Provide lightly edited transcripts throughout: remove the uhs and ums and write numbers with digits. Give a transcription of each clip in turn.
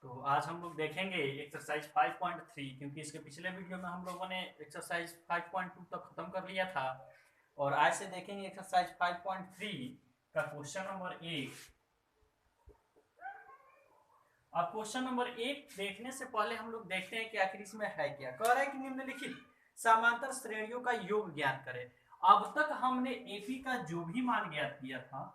तो आज हम लोग देखेंगे एक्सरसाइज 5.3 क्योंकि इसके पिछले वीडियो में हम लोगों ने एक्सरसाइज 5.2 तक खत्म कर लिया था और आज से देखेंगे एक्सरसाइज 5.3 का क्वेश्चन नंबर 1। अब क्वेश्चन नंबर 1 देखने से पहले हम लोग देखते हैं कि आखिर इसमें है क्या। कह रहा है कि निम्नलिखित समांतर श्रेणियों का योग ज्ञात करें। अब तक हमने एपी का जो भी मान ज्ञात किया था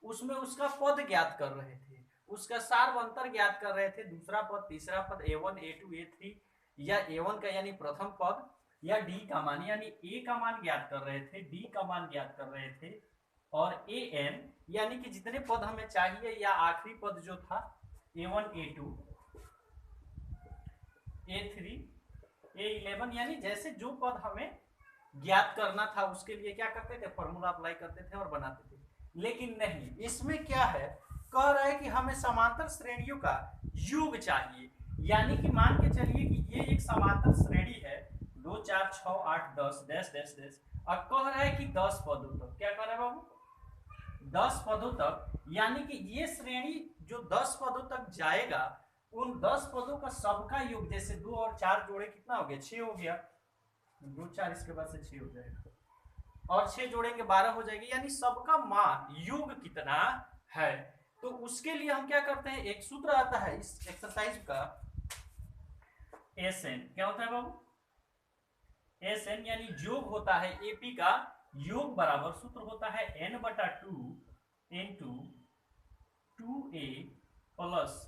उसमें उसका पद ज्ञात कर रहे थे, उसका सार्वंतर ज्ञात कर रहे थे, दूसरा पद, तीसरा पद, a1 a2 a3 या a1 का यानी प्रथम पद या d का मान यानी a का मान ज्ञात कर रहे थे, d का मान ज्ञात कर रहे थे और an यानी कि जितने पद हमें चाहिए या आखिरी पद जो था a1 a2 a3 a11 यानी जैसे जो पद हमें ज्ञात करना था उसके लिए क्या करते थे, फॉर्मूला अप्लाई करते थे और बनाते थे। लेकिन नहीं, इसमें क्या है, कह रहा है कि हमें समांतर श्रेणियों का योग चाहिए। यानी कि मान के चलिए कि ये एक समांतर श्रेणी है 2 4 6 8 10 डैश डैश डैश और कह रहा है कि 10 पदों तक। क्या कह रहा है बाबू, 10 पदों तक। यानी कि ये श्रेणी जो 10 पदों तक जाएगा उन 10 पदों का सबका योग, जैसे 2 और 4 जोड़े कितना हो गया, 6 हो गया, 2 4 इसके बाद से 6 हो जाएगा और 6 जोड़ेंगे 12 हो जाएगी। यानी सबका मान योग कितना है, तो उसके लिए हम क्या करते हैं, एक सूत्र आता है इस एक्सरसाइज का एस एन। क्या होता है बाबू, एस एन यानी योग होता है एपी का योग बराबर सूत्र होता है n/2 into 2a plus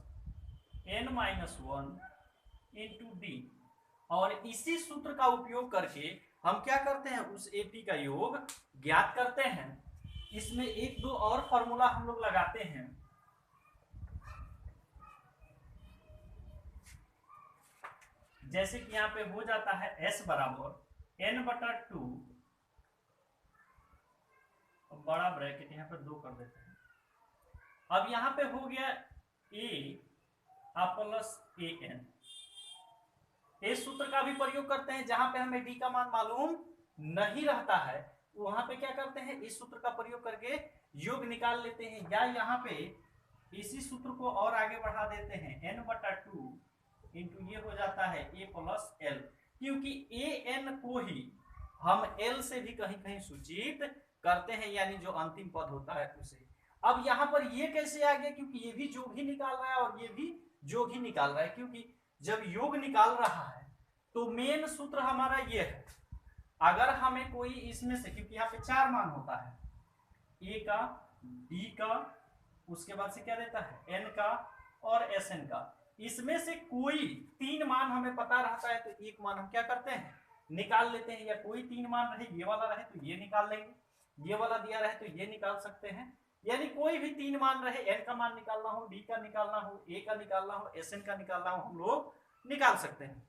n-1 into D. और इसी सूत्र का उपयोग करके हम क्या करते हैं, उस एपी का योग ज्ञात करते हैं। इसमें एक दो और फॉर्मूला हम लोग लगाते हैं। जैसे कि यहाँ पे हो जाता है s बराबर n/2, बड़ा ब्रैकेट यहाँ पे 2 कर देते हैं। अब यहाँ पे हो गया a प्लस an। इस सूत्र का भी प्रयोग करते हैं जहां पे हमें डी का मान मालूम नहीं रहता है, वहां पे क्या करते हैं, इस सूत्र का प्रयोग करके योग निकाल लेते हैं। या यहाँ पे इसी सूत्र को और आगे बढ़ा देते हैं, n/2 इंटू ये हो जाता है a प्लस एल, क्योंकि a n को ही हम l से भी कहीं कहीं सूचित करते हैं, यानी जो अंतिम पद होता है उसे। अब यहाँ पर ये कैसे आ गया, क्योंकि ये भी योग ही निकाल रहा है और ये भी योग ही निकाल रहा है। क्योंकि जब योग निकाल रहा है तो मेन सूत्र हमारा ये है, अगर हमें कोई इसमें से, क्योंकि यहाँ पे 4 मान होता है, ए का, डी का, उसके बाद से क्या देता है एन का और एस एन का, इसमें से कोई 3 मान हमें पता रहता है तो एक मान हम क्या करते हैं, निकाल लेते हैं। या कोई 3 मान रहे, ये वाला रहे तो ये निकाल लेंगे, ये वाला दिया रहे तो ये निकाल सकते हैं। यानी कोई भी 3 मान रहे, एन का मान निकालना हो, डी का निकालना हो, ए का निकालना हो, एस एन का निकालना हो, हम लोग निकाल सकते हैं।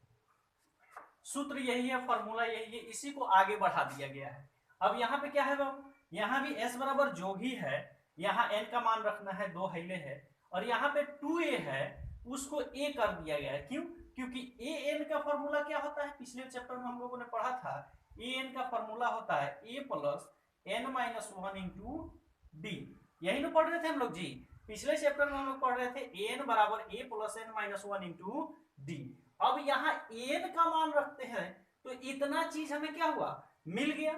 सूत्र यही है, फॉर्मूला यही है, इसी को आगे बढ़ा दिया गया है। अब यहाँ पे क्या है बाबू, यहाँ भी s बराबर जो ही है, यहाँ n का मान रखना है, 2 हैले है, और यहाँ पे 2a है उसको a कर दिया गया है। क्यों, क्योंकि an का फॉर्मूला क्या होता है, पिछले चैप्टर में हम लोगों ने पढ़ा था, an का फॉर्मूला होता है a plus n-1 into D. यही ना पढ़ रहे थे हम लोग जी, पिछले चैप्टर में हम लोग पढ़ रहे थे an बराबर a plus n-1 into D. अब यहाँ n का मान रखते हैं तो इतना चीज हमें क्या हुआ, मिल गया।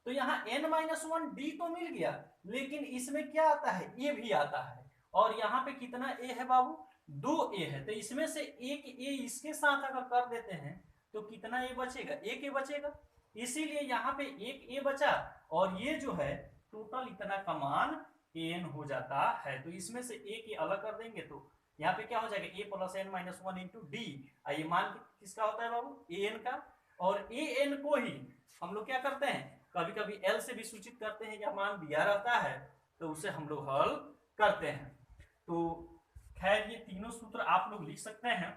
तो यहाँ n-1 d तो मिल गया, लेकिन इसमें क्या आता है, a भी आता है। और यहाँ पे कितना a है बाबू, 2a है। तो इसमें से एक a इसके साथ अगर कर देते हैं तो कितना a बचेगा, एक a बचेगा। इसीलिए यहाँ पे एक a बचा और ये जो है टोटल इतना का मान an हो जाता है। तो इसमें से एक a अलग कर देंगे तो यहाँ पे क्या हो जाएगा, a plus n-1 into D. ये मान किसका होता है बाबू, an का। और an को ही हम लोग क्या करते हैं, कभी कभी l से भी सूचित करते हैं, या मान दिया रहता है तो उसे हम लोग हल करते हैं। तो खैर ये तीनों सूत्र आप लोग लिख सकते हैं,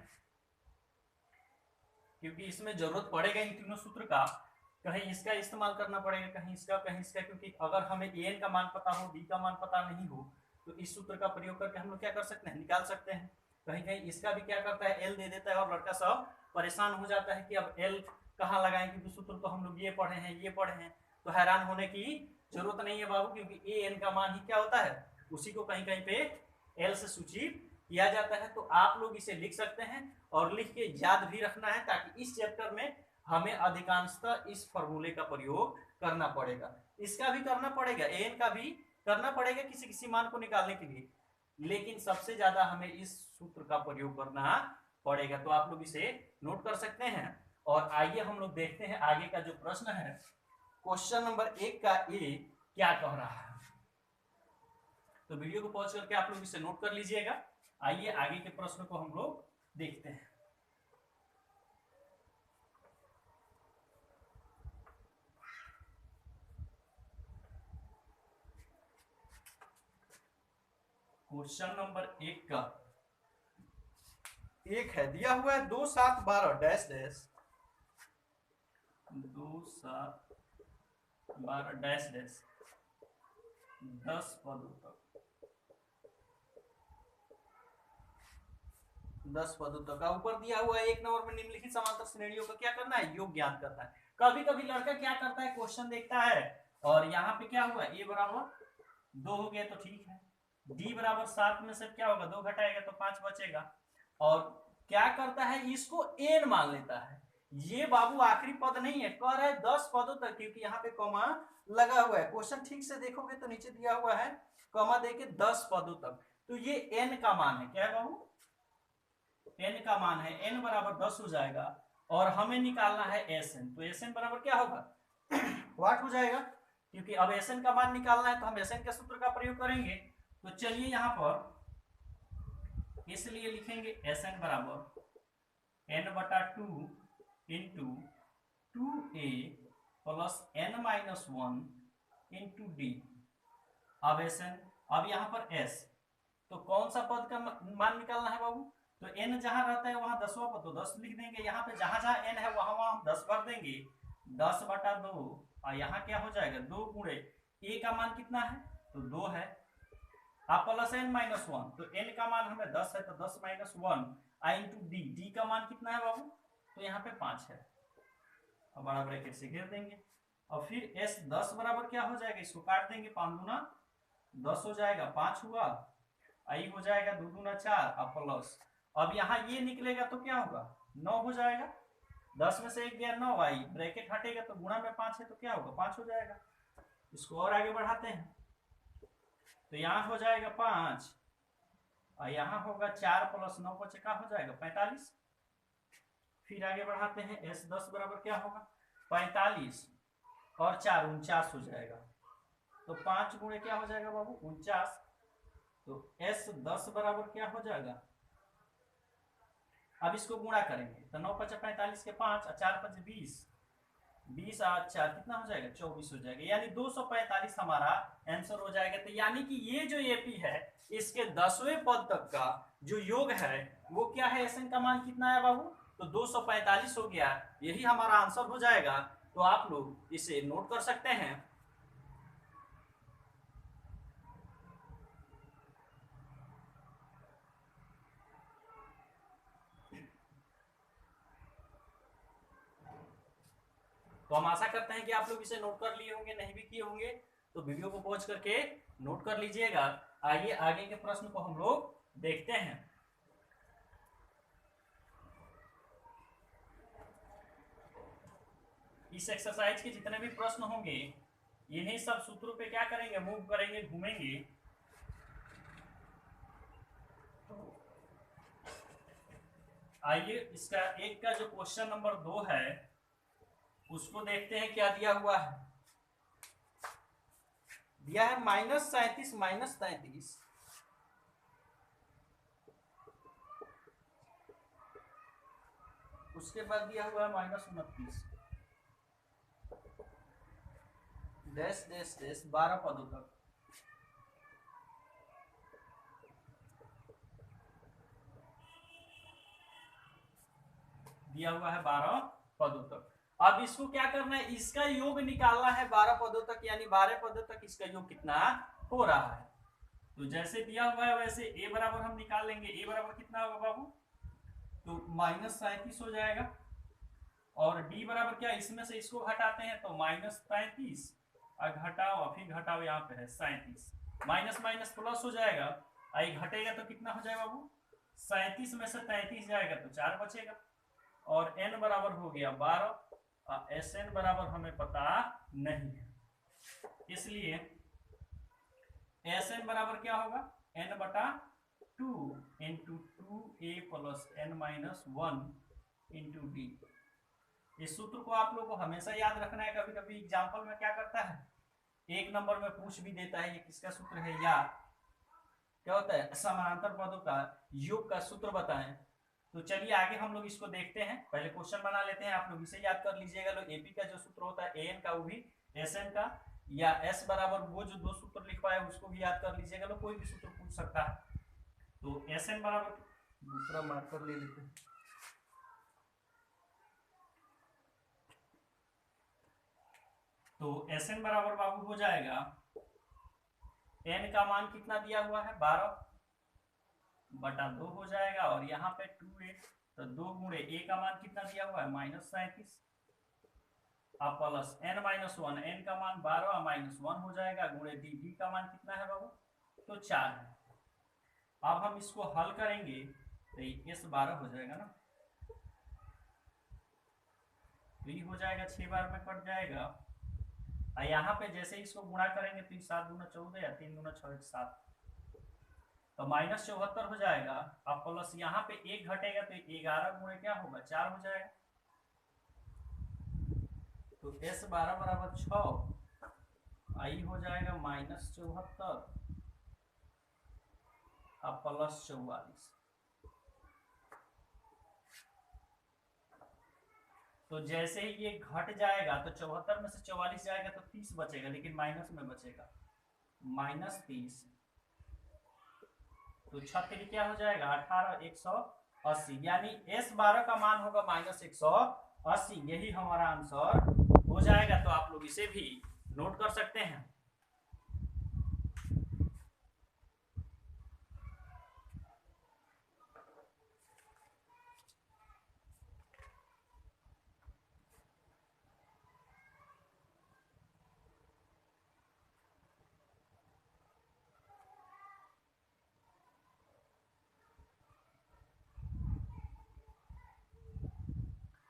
क्योंकि इसमें जरूरत पड़ेगा इन तीनों सूत्र का। कहीं इसका इस्तेमाल करना पड़ेगा, कहीं इसका, कहीं इसका, क्योंकि अगर हमें an का मान पता हो, d का मान पता नहीं हो तो इस सूत्र का प्रयोग करके हम लोग क्या कर सकते हैं, निकाल सकते हैं। कहीं कहीं इसका भी क्या करता है, एल दे देता है और लड़का सब परेशान हो जाता है कि अब एल कहाँ लगाएं, क्योंकि सूत्र तो हम लोग ये पढ़े हैं, ये पढ़े हैं। तो हैरान होने की जरूरत नहीं है बाबू, क्योंकि ए एन का मान ही क्या होता है, उसी को कहीं कहीं पे एल से सूचित किया जाता है, तो आप लोग इसे लिख सकते हैं और लिख के याद भी रखना है, ताकि इस चैप्टर में हमें अधिकांशतः इस फॉर्मूले का प्रयोग करना पड़ेगा। इसका भी करना पड़ेगा, an का भी करना पड़ेगा किसी किसी मान को निकालने के लिए, लेकिन सबसे ज्यादा हमें इस सूत्र का प्रयोग करना पड़ेगा। तो आप लोग इसे नोट कर सकते हैं। और आइए हम लोग देखते हैं आगे का जो प्रश्न है, क्वेश्चन नंबर 1 का ए क्या कह रहा है। तो वीडियो को पॉज करके आप लोग इसे नोट कर लीजिएगा। आइए आगे के प्रश्न को हम लोग देखते हैं। क्वेश्चन नंबर 1 का एक है, दिया हुआ है 2 7 12 डैश डैश 2 7 12 डैश डैश 10 पदों तक 10 पदों तक का ऊपर दिया हुआ है। 1 नंबर में निम्नलिखित समांतर श्रेणियों का क्या करना है, योग ज्ञात करना है। कभी कभी लड़का क्या करता है, क्वेश्चन देखता है और यहाँ पे क्या हुआ, a बराबर 2 हो गया तो ठीक है, d बराबर 7 में से क्या होगा 2 घटाएगा तो 5 बचेगा, और क्या करता है इसको n मान लेता है। ये बाबू आखिरी पद नहीं है, कह रहा है 10 पदों तक, क्योंकि यहाँ पे कॉमा लगा हुआ है। क्वेश्चन ठीक से देखोगे तो नीचे दिया हुआ है कॉमा देके 10 पदों तक, तो ये n का मान है। क्या है बाबू, n का मान है, n बराबर 10 हो जाएगा और हमें निकालना है Sn, तो Sn बराबर क्या होगा वाट हो जाएगा, क्योंकि अब Sn का मान निकालना है तो हम Sn के सूत्र का प्रयोग करेंगे। तो चलिए यहाँ पर इसलिए लिखेंगे Sn बराबर n/2 into 2a plus n-1 into d। अब Sn, अब यहाँ पर s, तो कौन सा पद का मान निकालना है बाबू, तो n जहां रहता है वहां 10वां पद, तो 10 लिख देंगे। यहाँ पे जहां जहां n है वहां वहां हम 10 भर देंगे, 10/2, और यहाँ क्या हो जाएगा 2 गुणे a का मान कितना है तो 2 है, आप प्लस n-1, तो n का मान हमें 10 है तो 10-1 इंटू d का मान कितना है बाबू, तो यहाँ पे 5 है, अब बड़ा ब्रैकेट से घेर देंगे। और फिर s 10 बराबर क्या हो जाएगा, इसको काट देंगे, 5 दूना 10 हो जाएगा, 5 हुआ, आई हो जाएगा 2 दूना 4, अब प्लस, अब यहाँ ये निकलेगा तो क्या होगा 9 हो जाएगा, 10 में से 1 गया 9, आई ब्रैकेट हटेगा तो गुणा में 5 है तो क्या होगा 5 हो जाएगा। इसको और आगे बढ़ाते हैं, तो यहाँ हो जाएगा 5 और यहाँ होगा 4 प्लस 9 बचे का हो जाएगा 45। फिर आगे बढ़ाते हैं, s 10 बराबर क्या होगा 45 और 4 49 हो जाएगा, तो 5 गुणे क्या हो जाएगा बाबू 49, तो s 10 बराबर क्या हो जाएगा, अब इसको गुणा करेंगे तो 9 × 45 के 5 और 4 × 20, 20 और 4 कितना हो जाएगा 24 हो जाएगा, यानी 245 हमारा आंसर हो जाएगा। तो यानी कि ये जो एपी है इसके 10वें पद तक का जो योग है वो क्या है, Sn का मान कितना है बाबू, तो 245 हो गया, यही हमारा आंसर हो जाएगा। तो आप लोग इसे नोट कर सकते हैं। तो हम आशा करते हैं कि आप लोग इसे नोट कर लिए होंगे, नहीं भी किए होंगे तो वीडियो को पॉज करके नोट कर लीजिएगा। आइए आगे के प्रश्न को हम लोग देखते हैं। इस एक्सरसाइज के जितने भी प्रश्न होंगे इन्हीं सब सूत्रों पे क्या करेंगे, मूव करेंगे, घूमेंगे। आइए इसका एक का जो क्वेश्चन नंबर 2 है उसको देखते हैं क्या दिया हुआ है। दिया है -37 -33 उसके बाद दिया हुआ है -29 डैश डैश डैश 12 पदों तक, दिया हुआ है 12 पदों तक। अब इसको क्या करना है, इसका योग निकालना है 12 पदों तक, यानी 12 पदों तक इसका योग कितना हो रहा है। तो जैसे दिया हुआ है वैसे a बराबर हम निकाल लेंगे। a बराबर कितना होगा बाबू, तो -37 हो जाएगा, और d बराबर क्या, इसमें से इसको घटाते हैं तो -35 और घटाओ, फिर घटाओ, यहाँ पे है 37, माइनस माइनस प्लस हो जाएगा, आई घटेगा तो कितना हो जाएगा बाबू, 37 में से 33 जाएगा तो 4 बचेगा, और n बराबर हो गया 12, एस एन बराबर हमें पता नहीं है, इसलिए एस एन बराबर क्या होगा, n बटा 2 into 2a plus n minus 1 into D. इस सूत्र को आप लोग को हमेशा याद रखना है, कभी कभी एग्जाम्पल में क्या करता है, एक नंबर में पूछ भी देता है ये किसका सूत्र है, या क्या होता है समानांतर पदों का योग का सूत्र बताएं। तो चलिए आगे हम लोग इसको देखते हैं, पहले क्वेश्चन बना लेते हैं, आप लोग इसे याद कर लीजिएगा। लोग एपी का जो सूत्र होता है एन का, वो भी एस एन का, या एस बराबर वो जो दो सूत्र लिखवाए उसको भी याद कर लीजिएगा। लोग कोई भी सूत्र पूछ सकता है। तो एस एन बराबर, दूसरा मार्कर ले लेते हैं, तो एस एन बराबर बाबू हो जाएगा, एन का मान कितना दिया हुआ है 12 बटा 2 हो जाएगा, और यहाँ पे 2a, तो 2 गुणे a का मान कितना दिया हुआ है -37, अब प्लस n माइनस 1, n का मान 12 माइनस 1 हो जाएगा, गुणे डी का मान कितना है बाबू, तो 4 है। अब हम इसको हल करेंगे तो ये s 12 हो जाएगा ना, तो ये हो जाएगा 6 बार में कट जाएगा, और यहाँ पे जैसे इसको गुणा करेंगे तो 7 दूना 14 या 3 दूना 6 7, तो -74 हो जाएगा। अब प्लस यहाँ पे 1 घटेगा तो 11 गुणे क्या होगा 4 हो जाएगा, तो s 12 बराबर 6, आई हो जाएगा -74 अब प्लस 44। तो जैसे ही ये घट जाएगा तो 74 में से 44 जाएगा तो 30 बचेगा, लेकिन माइनस में बचेगा -30, तो 36 क्या हो जाएगा 18, 180, यानी s 12 का मान होगा -180, यही हमारा आंसर हो जाएगा। तो आप लोग इसे भी नोट कर सकते हैं।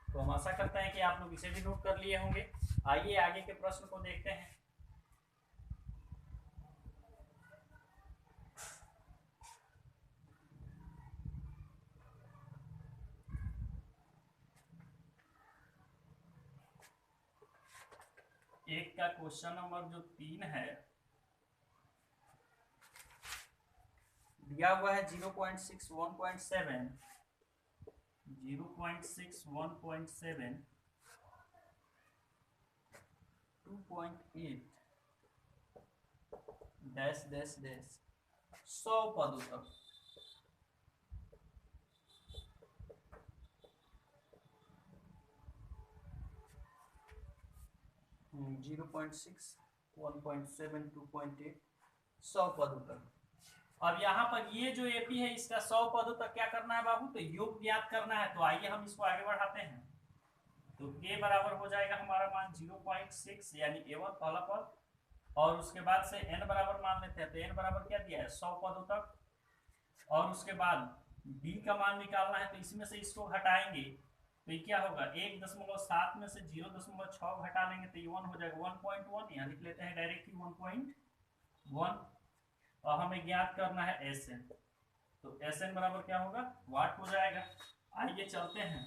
तो हम आशा करते हैं कि आप लोग इसे भी नोट कर लिए होंगे। आइए आगे के प्रश्न को देखते हैं। एक का क्वेश्चन नंबर जो 3 है, दिया हुआ है 0.6 1.7 0.6 1.7 2.8 डैश डैश डैश 100 पदों तक। 0.6 1.7 2.8 100 पदों तक। अब यहाँ पर ये जो एपी है इसका 100 पदों तक क्या करना है बाबू, तो योग ज्ञात करना है। तो आइए हम इसको आगे बढ़ाते हैं। तो k बराबर हो जाएगा हमारा मान 0.6 यानी a1 पहला पद, और उसके बाद से n बराबर मान लेते हैं। तो n बराबर क्या दिया है 100 पदों तक, और उसके बाद d का मान निकालना है। तो इसमें से इसको घटाएंगे तो ये क्या होगा 1.7 में से 0.6 घटा लेंगे तो ये 1 हो जाएगा 1.1, यहाँ लिख लेते हैं डायरेक्टली 1.1, और हमें ज्ञात करना है एस एन। तो एस एन बराबर क्या होगा वाट हो जाएगा। आइए चलते हैं,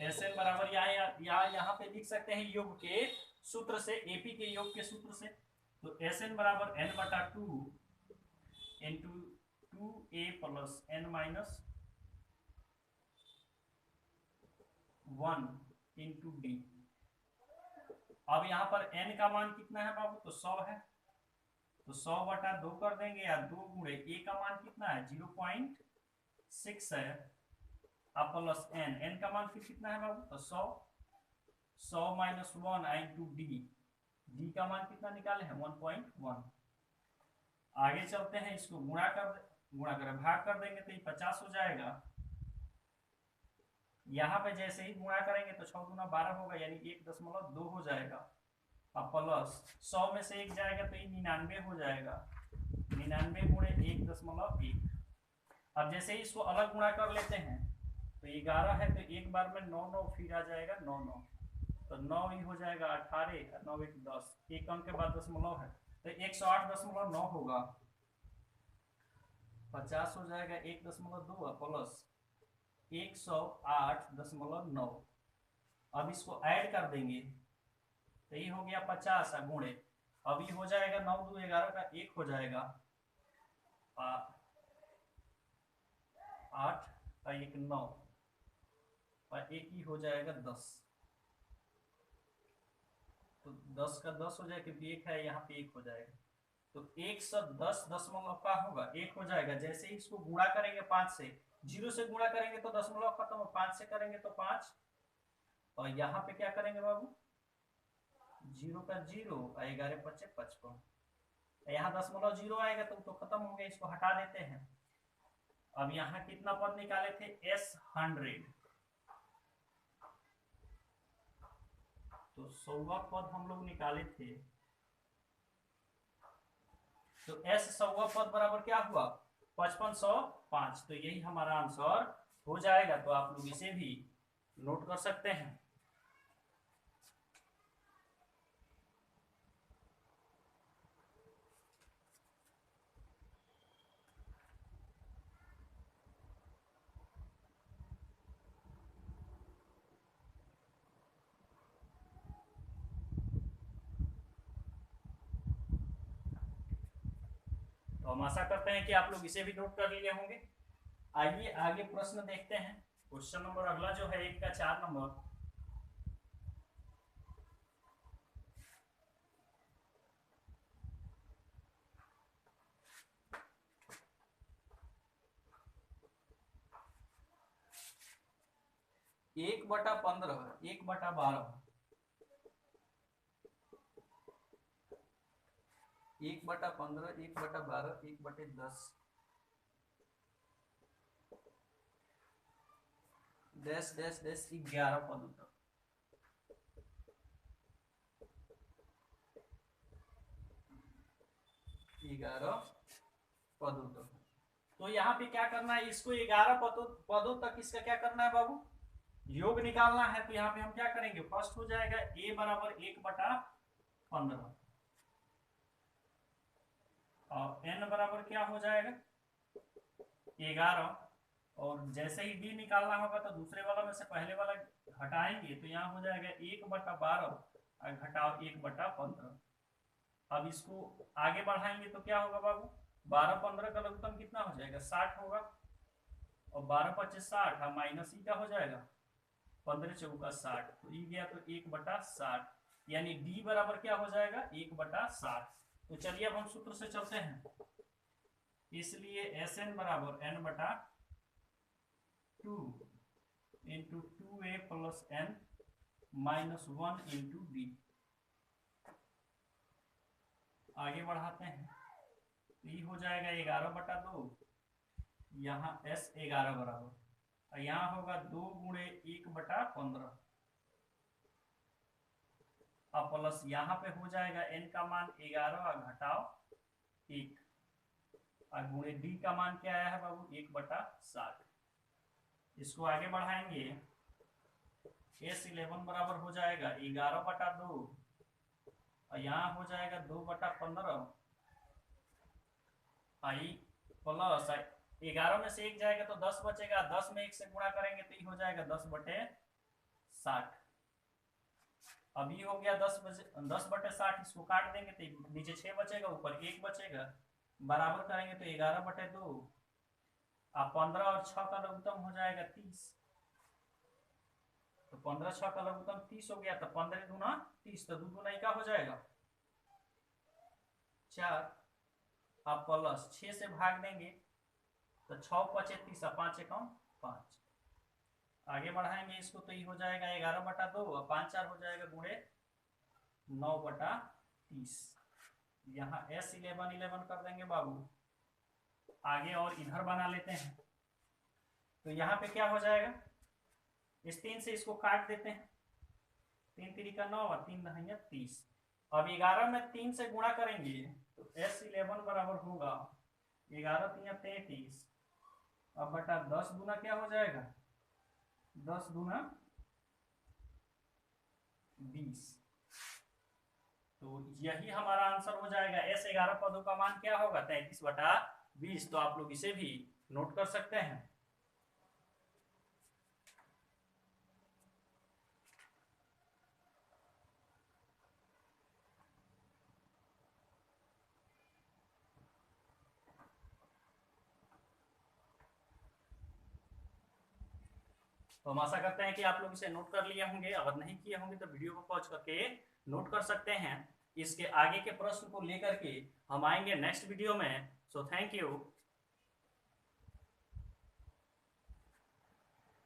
एस एन बराबर यहाँ पे लिख सकते हैं योग के सूत्र से, एपी के योग के सूत्र से। तो एस एन बराबर n बटा 2 into 2a plus n minus 1 into D. अब यहाँ पर n का मान कितना है बाबू, तो 100 है, तो 100 बटा 2 कर देंगे, या 2 गुणे a का मान कितना है 0.6 है, अब प्लस n का मान फिर कितना है बाबू, तो 100 माइनस 1 इंटू डी का मान कितना निकाले हैं 1.1। आगे चलते हैं, इसको गुणा कर भाग कर देंगे तो ये 50 हो जाएगा। यहाँ पे जैसे ही गुणा करेंगे तो 6 गुना 12 होगा, यानी 1.2 हो जाएगा। अब प्लस 100 में से 1 जाएगा तो ये 99 हो जाएगा, 99 गुणे 1.1। अब जैसे ही इसको अलग गुणा कर लेते हैं तो 11 है तो एक बार में 9 9 फिर आ जाएगा 9 9, तो 9 ही हो जाएगा 18, 9 1 10, एक अंक के बाद दशमलव है तो 108.9 होगा। 50 हो जाएगा 1.2 प्लस 108.9। अब इसको ऐड कर देंगे तो ये हो गया 50 गुणे, अब ये हो जाएगा 9 2 11 का 1 हो जाएगा 8 का 1 9 और 1 ही हो जाएगा 10, तो 10 का 10 हो जाएगा क्योंकि 1 है यहाँ पे 1 हो जाएगा, तो 110 का होगा 1 हो जाएगा। जैसे ही इसको गुणा करेंगे 5 से, 0 से गुणा करेंगे तो दशमलव खत्म, 5 से करेंगे तो 5, और यहाँ पे क्या करेंगे बाबू 0 का 0 और 11 5 55, यहाँ दशमलव 0 आएगा तो खत्म हो गया, इसको हटा देते हैं। अब यहाँ कितना पद निकाले थे S100, तो 100वां पद हम लोग निकाले थे, तो S 100वां पद बराबर क्या हुआ 5505, तो यही हमारा आंसर हो जाएगा। तो आप लोग इसे भी नोट कर सकते हैं। तो हम आशा करते हैं कि आप लोग इसे भी नोट कर लिए होंगे। आइए आगे प्रश्न देखते हैं। क्वेश्चन नंबर अगला जो है 1 का 4 नंबर, एक बटा 15 1 बटा 12, 1 बटा 15 1 बटा 12 1 बटे 10 डैश डैश डैश 11 पदों तक। तो यहाँ पे क्या करना है, इसको 11 पदों तक इसका क्या करना है बाबू, योग निकालना है। तो यहाँ पे हम क्या करेंगे, फर्स्ट हो जाएगा a बराबर 1 बटा 15 और n बराबर क्या हो जाएगा 11, और जैसे ही d निकालना होगा तो दूसरे वाला में से पहले वाला हटाएंगे तो यहाँ हो जाएगा 1 बटा 12 और घटाओ 1 बटा 15। अब इसको आगे बढ़ाएंगे तो क्या होगा बाबू, 12 15 का लघुत्तम कितना हो जाएगा 60 होगा, और 12 25 60 माइनस ई का हो जाएगा 15 चौका 60, तो ई गया तो 1 बटा 60, यानी d बराबर क्या हो जाएगा 1 बटा 60। तो चलिए अब हम सूत्र से चलते हैं। इसलिए Sn बराबर n बटा 2 into 2a plus n minus 1 into D. आगे बढ़ाते हैं तो ये हो जाएगा 11 बटा 2, यहाँ S 11 बराबर, और यहाँ होगा 2 गुणे 1 बटा 15, अब प्लस यहाँ पे हो जाएगा n का मान 11 और घटाओ 1, और गुणे d का मान क्या आया है बाबू 1 बटा 60। इसको आगे बढ़ाएंगे, S11 बराबर हो जाएगा 11 बटा 2, और यहाँ हो जाएगा 2 बटा 15 आई प्लस 11 में से 1 जाएगा तो 10 बचेगा, 10 में 1 से गुणा करेंगे तो ये हो जाएगा 10 बटे 60। अब ये हो गया 10 बटे 60, इसको काट देंगे तो नीचे 6 बचेगा, ऊपर 1 बचेगा, बराबर करेंगे तो 11 बटे 2, अब 15 और 6 का लघुत्तम हो जाएगा 30, तो 15 6 का लघुत्तम 30 हो गया, तो 15 दूना 30, तो 2 दूना क्या हो जाएगा 4, अब प्लस 6 से भाग देंगे तो 6 पचे 30, 5 एकम 5। आगे बढ़ाएंगे इसको तो ये हो जाएगा 11 बटा 2 और 5 4 हो जाएगा गुणे 9 बटा 30। यहाँ S11 11 कर देंगे बाबू, आगे और इधर बना लेते हैं तो यहाँ पे क्या हो जाएगा, इस 3 से इसको काट देते हैं, 3 3 का 9 और 3 9 30, अब 11 में 3 से गुणा करेंगे तो S11 बराबर होगा 11 3 33, अब बटा 10 गुना क्या हो जाएगा, 10 गुना 20। तो यही हमारा आंसर हो जाएगा। S11 पदों का मान क्या होगा, 33/20। तो आप लोग इसे भी नोट कर सकते हैं। तो हम आशा करते हैं कि आप लोग इसे नोट कर लिए होंगे। अगर नहीं किए होंगे तो वीडियो को पॉज करके नोट कर सकते हैं। इसके आगे के प्रश्न को लेकर के हम आएंगे नेक्स्ट वीडियो में। So thank you.